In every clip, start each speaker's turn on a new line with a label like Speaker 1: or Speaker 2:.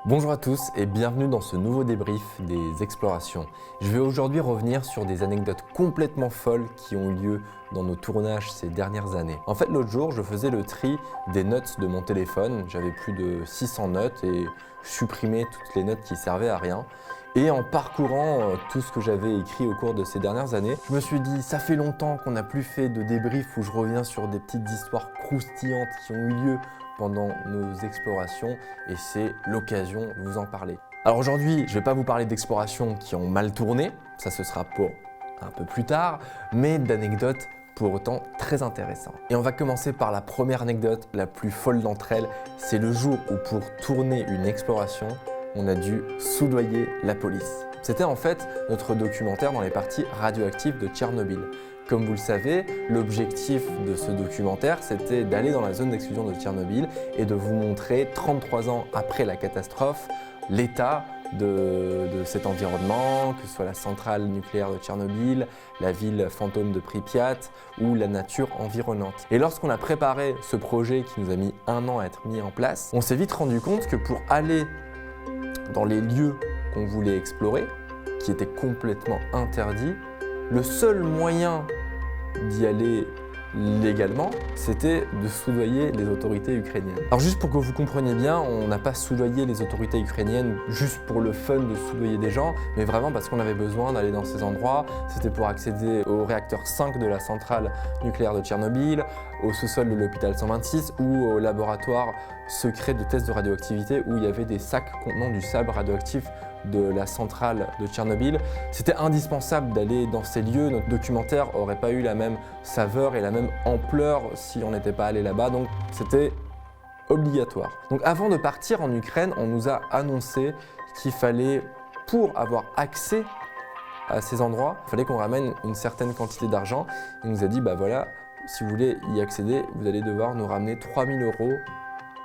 Speaker 1: Bonjour à tous et bienvenue dans ce nouveau débrief des explorations. Je vais aujourd'hui revenir sur des anecdotes complètement folles qui ont eu lieu dans nos tournages ces dernières années. En fait, l'autre jour, je faisais le tri des notes de mon téléphone. J'avais plus de 600 notes et je supprimais toutes les notes qui servaient à rien. Et en parcourant tout ce que j'avais écrit au cours de ces dernières années, je me suis dit, ça fait longtemps qu'on n'a plus fait de débrief où je reviens sur des petites histoires croustillantes qui ont eu lieu pendant nos explorations et c'est l'occasion de vous en parler. Alors aujourd'hui, je ne vais pas vous parler d'explorations qui ont mal tourné, ça ce sera pour un peu plus tard, mais d'anecdotes pour autant très intéressantes. Et on va commencer par la première anecdote, la plus folle d'entre elles, c'est le jour où pour tourner une exploration, on a dû soudoyer la police. C'était en fait notre documentaire dans les parties radioactives de Tchernobyl. Comme vous le savez, l'objectif de ce documentaire, c'était d'aller dans la zone d'exclusion de Tchernobyl et de vous montrer 33 ans après la catastrophe, l'état de cet environnement, que ce soit la centrale nucléaire de Tchernobyl, la ville fantôme de Pripyat ou la nature environnante. Et lorsqu'on a préparé ce projet qui nous a mis 1 an à être mis en place, on s'est vite rendu compte que pour aller dans les lieux qu'on voulait explorer, qui étaient complètement interdits, le seul moyen d'y aller légalement, c'était de soudoyer les autorités ukrainiennes. Alors juste pour que vous compreniez bien, on n'a pas soudoyé les autorités ukrainiennes juste pour le fun de soudoyer des gens, mais vraiment parce qu'on avait besoin d'aller dans ces endroits. C'était pour accéder au réacteur 5 de la centrale nucléaire de Tchernobyl, au sous-sol de l'hôpital 126 ou au laboratoire secret de tests de radioactivité où il y avait des sacs contenant du sable radioactif de la centrale de Tchernobyl. C'était indispensable d'aller dans ces lieux. Notre documentaire n'aurait pas eu la même saveur et la même ampleur si on n'était pas allé là-bas, donc c'était obligatoire. Donc avant de partir en Ukraine, on nous a annoncé qu'il fallait, pour avoir accès à ces endroits, il fallait qu'on ramène une certaine quantité d'argent. Il nous a dit, bah voilà, si vous voulez y accéder, vous allez devoir nous ramener 3000 €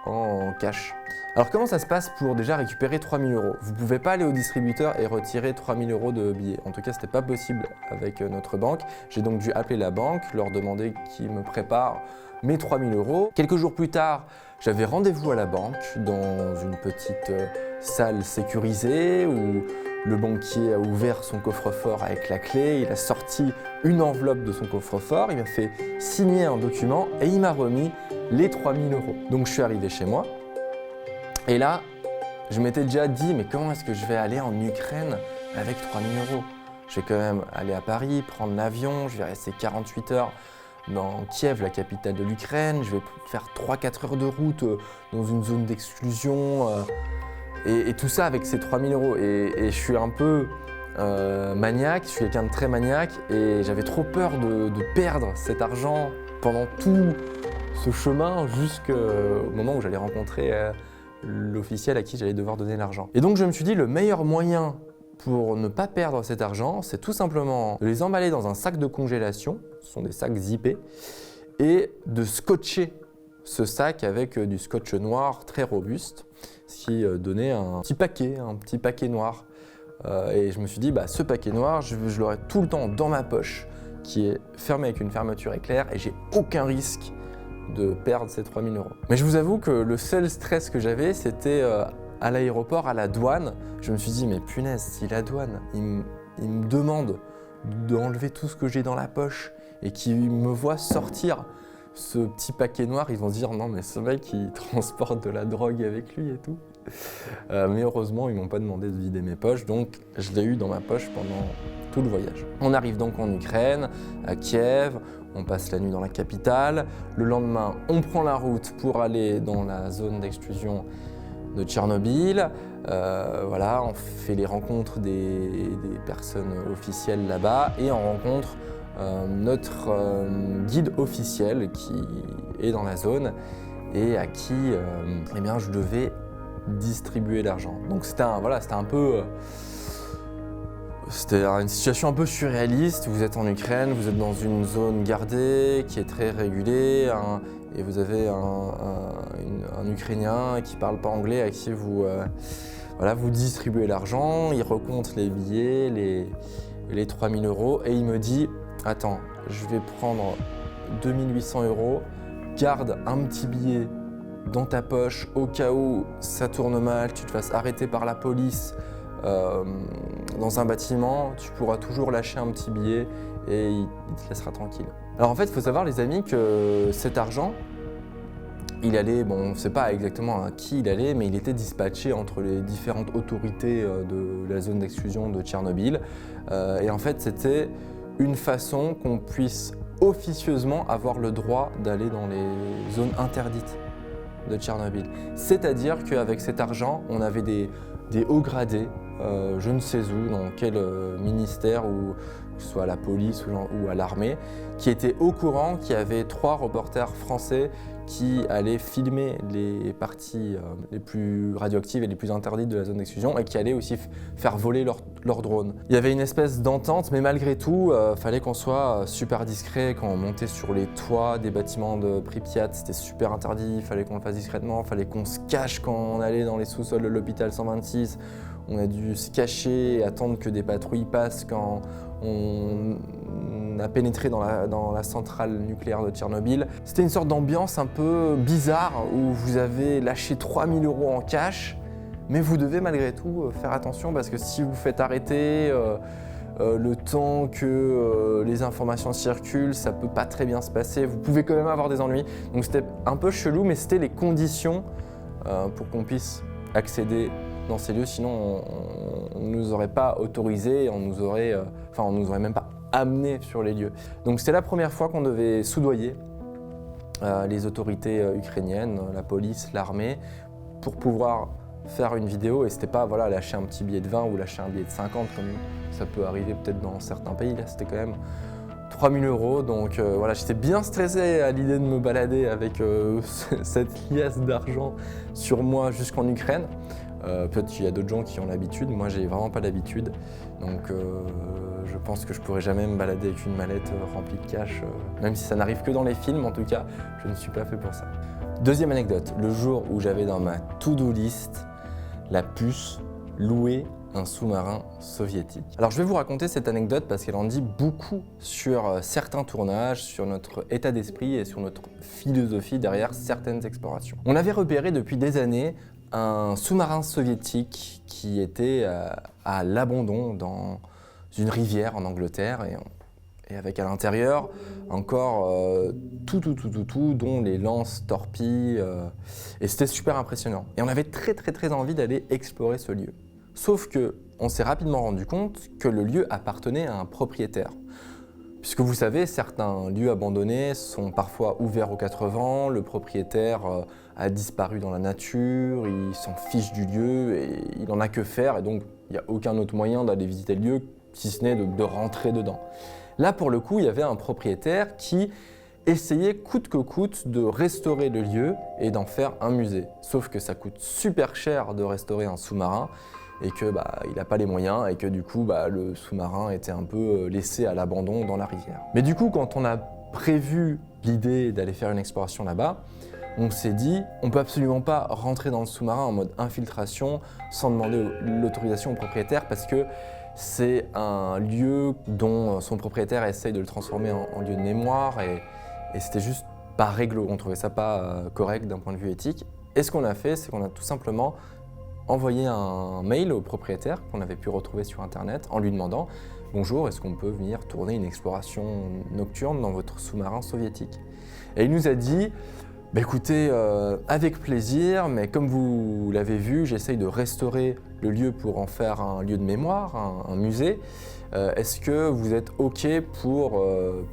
Speaker 1: en cash. Alors comment ça se passe pour déjà récupérer 3000 €? Vous ne pouvez pas aller au distributeur et retirer 3000 € de billets. En tout cas, ce n'était pas possible avec notre banque. J'ai donc dû appeler la banque, leur demander qu'ils me préparent mes 3000 €. Quelques jours plus tard, j'avais rendez-vous à la banque dans une petite salle sécurisée où le banquier a ouvert son coffre-fort avec la clé, il a sorti une enveloppe de son coffre-fort, il m'a fait signer un document et il m'a remis les 3000 €. Donc je suis arrivé chez moi et là, je m'étais déjà dit mais comment est-ce que je vais aller en Ukraine avec 3000 €? Je vais quand même aller à Paris, prendre l'avion, je vais rester 48 heures dans Kiev, la capitale de l'Ukraine, je vais faire 3-4 heures de route dans une zone d'exclusion. Et tout ça avec ces 3000 €. Et je suis un peu maniaque, je suis quelqu'un de très maniaque et j'avais trop peur de perdre cet argent pendant tout ce chemin jusqu'au moment où j'allais rencontrer l'officiel à qui j'allais devoir donner l'argent. Et donc je me suis dit le meilleur moyen pour ne pas perdre cet argent, c'est tout simplement de les emballer dans un sac de congélation, ce sont des sacs zippés, et de scotcher ce sac avec du scotch noir très robuste, ce qui donnait un petit paquet noir. Et je me suis dit, bah, ce paquet noir, je l'aurai tout le temps dans ma poche, qui est fermé avec une fermeture éclair, et j'ai aucun risque de perdre ces 3000 €. Mais je vous avoue que le seul stress que j'avais, c'était à l'aéroport, à la douane. Je me suis dit, mais punaise, si la douane, il me demande d'enlever tout ce que j'ai dans la poche et qu'il me voit sortir ce petit paquet noir, ils vont se dire non mais ce mec il transporte de la drogue avec lui et tout. Mais heureusement ils m'ont pas demandé de vider mes poches, donc je l'ai eu dans ma poche pendant tout le voyage. On arrive donc en Ukraine, à Kiev, on passe la nuit dans la capitale. Le lendemain on prend la route pour aller dans la zone d'exclusion de Tchernobyl. Voilà, on fait les rencontres des personnes officielles là-bas et on rencontre notre guide officiel qui est dans la zone et à qui eh bien, je devais distribuer l'argent. Donc c'était une situation un peu surréaliste. Vous êtes en Ukraine, vous êtes dans une zone gardée qui est très régulée et vous avez un Ukrainien qui ne parle pas anglais à qui vous distribuez l'argent, il recompte les billets, les 3000 € et il me dit « Attends, je vais prendre 2800 €, garde un petit billet dans ta poche au cas où ça tourne mal, tu te fasses arrêter par la police dans un bâtiment, tu pourras toujours lâcher un petit billet et il te laissera tranquille. Alors en fait, il faut savoir les amis que cet argent, il allait, bon on ne sait pas exactement à qui il allait, mais il était dispatché entre les différentes autorités de la zone d'exclusion de Tchernobyl. Et en fait, c'était une façon qu'on puisse officieusement avoir le droit d'aller dans les zones interdites de Tchernobyl. C'est-à-dire qu'avec cet argent, on avait des hauts gradés, je ne sais où, dans quel ministère, ou que ce soit à la police ou à l'armée, qui étaient au courant qu'il y avait 3 reporters français qui allaient filmer les parties les plus radioactives et les plus interdites de la zone d'exclusion et qui allaient aussi faire voler leur drone. Il y avait une espèce d'entente, mais malgré tout, fallait qu'on soit super discret quand on montait sur les toits des bâtiments de Pripyat, c'était super interdit, il fallait qu'on le fasse discrètement, il fallait qu'on se cache quand on allait dans les sous-sols de l'hôpital 126. On a dû se cacher et attendre que des patrouilles passent quand on a pénétré dans la centrale nucléaire de Tchernobyl. C'était une sorte d'ambiance un peu bizarre où vous avez lâché 3 000 € en cash, mais vous devez malgré tout faire attention parce que si vous faites arrêter le temps que les informations circulent, ça peut pas très bien se passer. Vous pouvez quand même avoir des ennuis. Donc c'était un peu chelou, mais c'était les conditions pour qu'on puisse accéder dans ces lieux, sinon on ne nous aurait pas autorisé, on nous aurait même pas amené sur les lieux. Donc c'était la première fois qu'on devait soudoyer les autorités ukrainiennes, la police, l'armée, pour pouvoir faire une vidéo. Et c'était pas voilà, lâcher un petit billet de 20 ou lâcher un billet de 50 comme ça peut arriver peut-être dans certains pays. Là c'était quand même 3 000 €, donc voilà, j'étais bien stressé à l'idée de me balader avec cette liasse d'argent sur moi jusqu'en Ukraine. Peut-être qu'il y a d'autres gens qui ont l'habitude, moi j'ai vraiment pas l'habitude, donc je pense que je pourrais jamais me balader avec une mallette remplie de cash, même si ça n'arrive que dans les films, en tout cas, je ne suis pas fait pour ça. Deuxième anecdote, le jour où j'avais dans ma to-do list la puce louer un sous-marin soviétique. Alors je vais vous raconter cette anecdote parce qu'elle en dit beaucoup sur certains tournages, sur notre état d'esprit et sur notre philosophie derrière certaines explorations. On avait repéré depuis des années un sous-marin soviétique qui était à l'abandon dans une rivière en Angleterre et avec à l'intérieur encore tout, dont les lances, torpilles, et c'était super impressionnant. Et on avait très envie d'aller explorer ce lieu. Sauf qu'on s'est rapidement rendu compte que le lieu appartenait à un propriétaire. Puisque vous savez, certains lieux abandonnés sont parfois ouverts aux 4 vents, le propriétaire a disparu dans la nature, il s'en fiche du lieu et il n'en a que faire, et donc il n'y a aucun autre moyen d'aller visiter le lieu si ce n'est de rentrer dedans. Là pour le coup, il y avait un propriétaire qui essayait coûte que coûte de restaurer le lieu et d'en faire un musée. Sauf que ça coûte super cher de restaurer un sous-marin et que il n'a pas les moyens et que du coup le sous-marin était un peu laissé à l'abandon dans la rivière. Mais du coup, quand on a prévu l'idée d'aller faire une exploration là-bas, on s'est dit on peut absolument pas rentrer dans le sous-marin en mode infiltration sans demander l'autorisation au propriétaire parce que c'est un lieu dont son propriétaire essaye de le transformer en lieu de mémoire et c'était juste pas réglo, on trouvait ça pas correct d'un point de vue éthique. Et ce qu'on a fait, c'est qu'on a tout simplement envoyé un mail au propriétaire qu'on avait pu retrouver sur internet en lui demandant « Bonjour, est-ce qu'on peut venir tourner une exploration nocturne dans votre sous-marin soviétique ?» Et il nous a dit « Écoutez, avec plaisir, mais comme vous l'avez vu, j'essaye de restaurer le lieu pour en faire un lieu de mémoire, un musée. Est-ce que vous êtes OK pour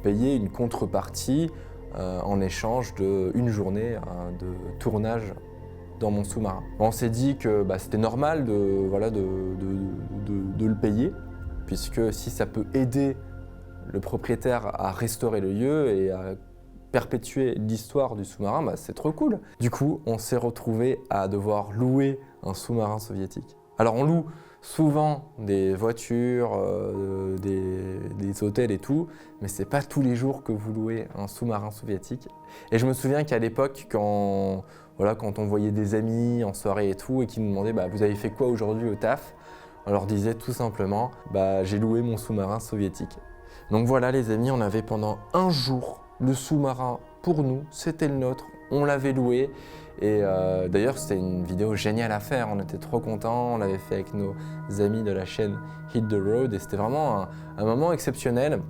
Speaker 1: payer une contrepartie en échange d'une journée de tournage dans mon sous-marin ?» On s'est dit que c'était normal de le payer, puisque si ça peut aider le propriétaire à restaurer le lieu et à perpétuer l'histoire du sous-marin, c'est trop cool. Du coup, on s'est retrouvé à devoir louer un sous-marin soviétique. Alors on loue souvent des voitures, des hôtels et tout, mais c'est pas tous les jours que vous louez un sous-marin soviétique. Et je me souviens qu'à l'époque, quand on voyait des amis en soirée et tout, et qui nous demandaient vous avez fait quoi aujourd'hui au taf ? On leur disait tout simplement j'ai loué mon sous-marin soviétique. Donc voilà les amis, on avait pendant un jour le sous-marin pour nous, c'était le nôtre. on l'avait loué. Et d'ailleurs, c'était une vidéo géniale à faire, on était trop contents, on l'avait fait avec nos amis de la chaîne Hit the Road et c'était vraiment un moment exceptionnel.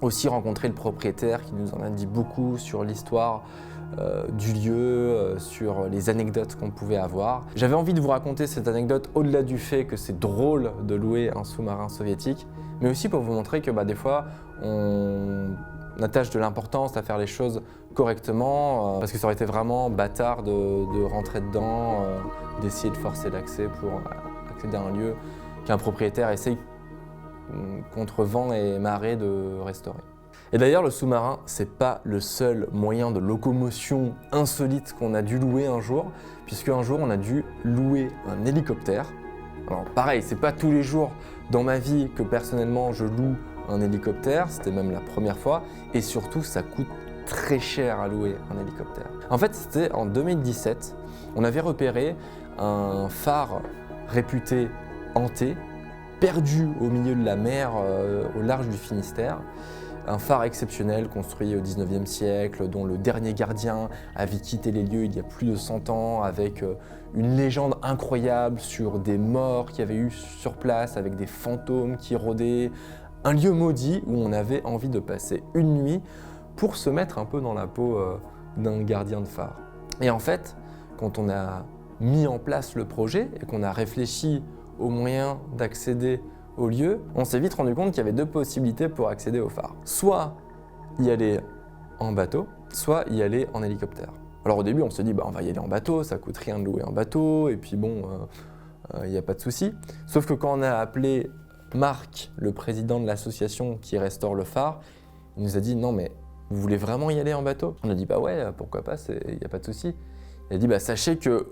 Speaker 1: Aussi rencontrer le propriétaire qui nous en a dit beaucoup sur l'histoire du lieu, sur les anecdotes qu'on pouvait avoir. J'avais envie de vous raconter cette anecdote au-delà du fait que c'est drôle de louer un sous-marin soviétique, mais aussi pour vous montrer que des fois, on attache de l'importance à faire les choses correctement, parce que ça aurait été vraiment bâtard de rentrer dedans, d'essayer de forcer l'accès pour accéder à un lieu qu'un propriétaire essaye contre vent et marée de restaurer. Et d'ailleurs, le sous-marin, c'est pas le seul moyen de locomotion insolite qu'on a dû louer un jour, puisque un jour on a dû louer un hélicoptère. Alors pareil, c'est pas tous les jours dans ma vie que personnellement je loue un hélicoptère, c'était même la première fois, et surtout ça coûte très cher à louer un hélicoptère. En fait, c'était en 2017, on avait repéré un phare réputé hanté, perdu au milieu de la mer, au large du Finistère. Un phare exceptionnel construit au 19e siècle, dont le dernier gardien avait quitté les lieux il y a plus de 100 ans, avec une légende incroyable sur des morts qu'il y avait eu sur place, avec des fantômes qui rôdaient. Un lieu maudit où on avait envie de passer une nuit pour se mettre un peu dans la peau d'un gardien de phare. Et en fait, quand on a mis en place le projet et qu'on a réfléchi aux moyens d'accéder au lieu, on s'est vite rendu compte qu'il y avait deux possibilités pour accéder au phare. Soit y aller en bateau, soit y aller en hélicoptère. Alors au début, on se dit on va y aller en bateau, ça coûte rien de louer un bateau, et puis bon, il n'y a pas de souci. Sauf que quand on a appelé Marc, le président de l'association qui restaure le phare, il nous a dit non mais vous voulez vraiment y aller en bateau? On a dit ouais, pourquoi pas, il n'y a pas de souci. Il a dit sachez que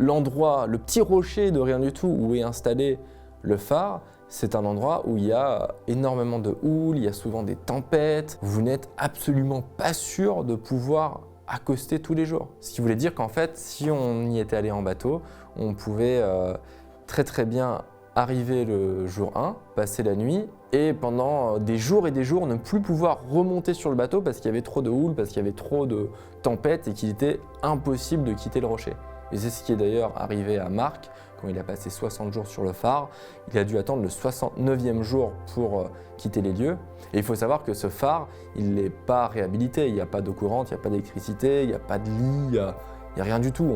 Speaker 1: l'endroit, le petit rocher de rien du tout où est installé le phare, c'est un endroit où il y a énormément de houle, il y a souvent des tempêtes. Vous n'êtes absolument pas sûr de pouvoir accoster tous les jours. Ce qui voulait dire qu'en fait, si on y était allé en bateau, on pouvait très bien arriver le jour 1, passer la nuit et pendant des jours et des jours ne plus pouvoir remonter sur le bateau parce qu'il y avait trop de houle, parce qu'il y avait trop de tempêtes et qu'il était impossible de quitter le rocher. Et c'est ce qui est d'ailleurs arrivé à Marc quand il a passé 60 jours sur le phare. Il a dû attendre le 69e jour pour quitter les lieux. Et il faut savoir que ce phare, il n'est pas réhabilité. Il n'y a pas d'eau courante, il n'y a pas d'électricité, il n'y a pas de lit, il n'y a rien du tout.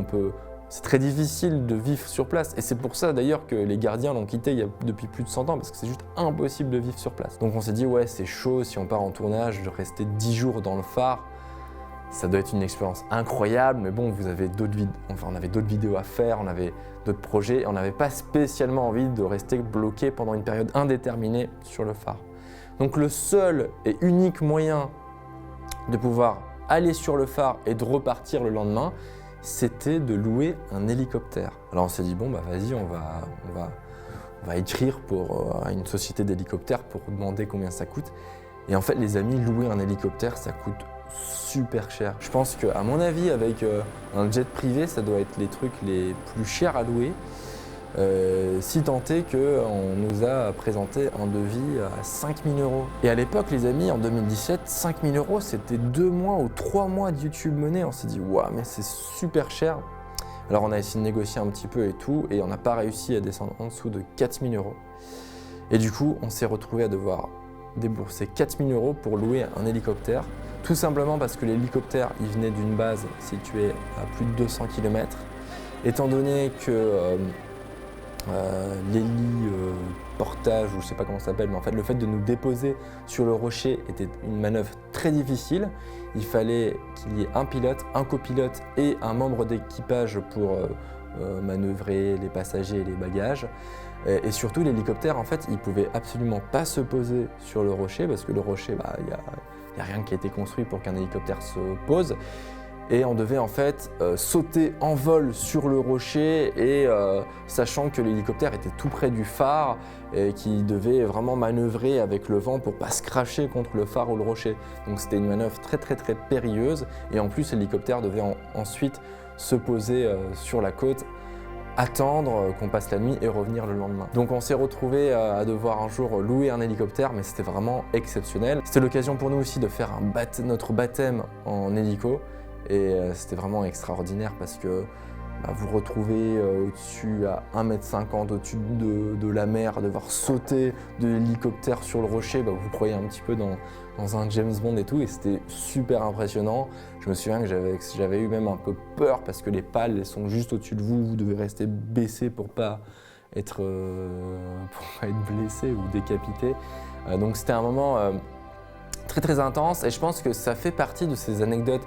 Speaker 1: C'est très difficile de vivre sur place. Et c'est pour ça d'ailleurs que les gardiens l'ont quitté depuis plus de 100 ans, parce que c'est juste impossible de vivre sur place. Donc on s'est dit, ouais, c'est chaud si on part en tournage, de rester 10 jours dans le phare. Ça doit être une expérience incroyable, mais bon, on avait d'autres vidéos à faire, on avait d'autres projets, et on n'avait pas spécialement envie de rester bloqué pendant une période indéterminée sur le phare. Donc le seul et unique moyen de pouvoir aller sur le phare et de repartir le lendemain, c'était de louer un hélicoptère. Alors on s'est dit, vas-y, on va écrire à une société d'hélicoptères pour demander combien ça coûte. Et en fait, les amis, louer un hélicoptère, ça coûte super cher. Je pense qu'à mon avis, avec un jet privé, ça doit être les trucs les plus chers à louer. Si tant est qu'on nous a présenté un devis à 5 000 €. Et à l'époque, les amis, en 2017, 5 000 €, c'était 2 mois ou 3 mois de YouTube Money. On s'est dit, waouh, mais c'est super cher. Alors on a essayé de négocier un petit peu et tout, et on n'a pas réussi à descendre en dessous de 4 000 €. Et du coup, on s'est retrouvé à devoir débourser 4 000 € pour louer un hélicoptère. Tout simplement parce que l'hélicoptère, il venait d'une base située à plus de 200 km. Étant donné que l'héliportage, ou je ne sais pas comment ça s'appelle, mais en fait le fait de nous déposer sur le rocher était une manœuvre très difficile. Il fallait qu'il y ait un pilote, un copilote et un membre d'équipage pour manœuvrer les passagers et les bagages. Et surtout l'hélicoptère, en fait, il ne pouvait absolument pas se poser sur le rocher parce que le rocher, il n'y a rien qui a été construit pour qu'un hélicoptère se pose. Et on devait en fait sauter en vol sur le rocher et sachant que l'hélicoptère était tout près du phare et qu'il devait vraiment manœuvrer avec le vent pour pas se cracher contre le phare ou le rocher. Donc c'était une manœuvre très périlleuse et en plus l'hélicoptère devait ensuite se poser sur la côte, attendre qu'on passe la nuit et revenir le lendemain. Donc on s'est retrouvé à devoir un jour louer un hélicoptère, mais c'était vraiment exceptionnel. C'était l'occasion pour nous aussi de faire notre baptême en hélico. Et c'était vraiment extraordinaire parce que vous retrouvez au-dessus à 1,50 m au-dessus de la mer, devoir sauter de l'hélicoptère sur le rocher, vous croyez un petit peu dans un James Bond et tout, et c'était super impressionnant. Je me souviens que j'avais eu même un peu peur parce que les pales elles sont juste au-dessus de vous, vous devez rester baissé pour pas être blessé ou décapité. Donc c'était un moment très très intense et je pense que ça fait partie de ces anecdotes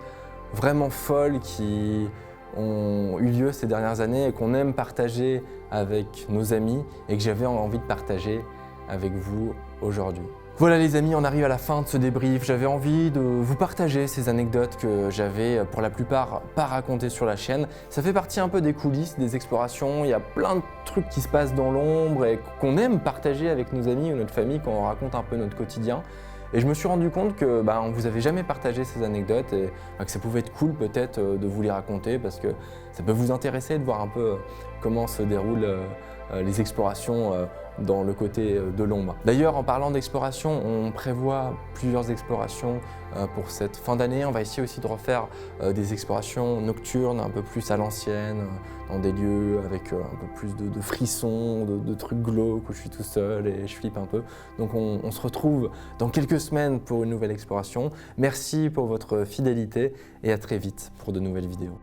Speaker 1: vraiment folles qui ont eu lieu ces dernières années et qu'on aime partager avec nos amis et que j'avais envie de partager avec vous aujourd'hui. Voilà les amis, on arrive à la fin de ce débrief. J'avais envie de vous partager ces anecdotes que j'avais pour la plupart pas racontées sur la chaîne. Ça fait partie un peu des coulisses, des explorations. Il y a plein de trucs qui se passent dans l'ombre et qu'on aime partager avec nos amis ou notre famille quand on raconte un peu notre quotidien. Et je me suis rendu compte que on vous avait jamais partagé ces anecdotes et que ça pouvait être cool peut-être de vous les raconter parce que ça peut vous intéresser de voir un peu comment se déroulent les explorations dans le côté de l'ombre. D'ailleurs, en parlant d'exploration, on prévoit plusieurs explorations pour cette fin d'année. On va essayer aussi de refaire des explorations nocturnes, un peu plus à l'ancienne, dans des lieux avec un peu plus de frissons, de trucs glauques où je suis tout seul et je flippe un peu. Donc on se retrouve dans quelques semaines pour une nouvelle exploration. Merci pour votre fidélité et à très vite pour de nouvelles vidéos.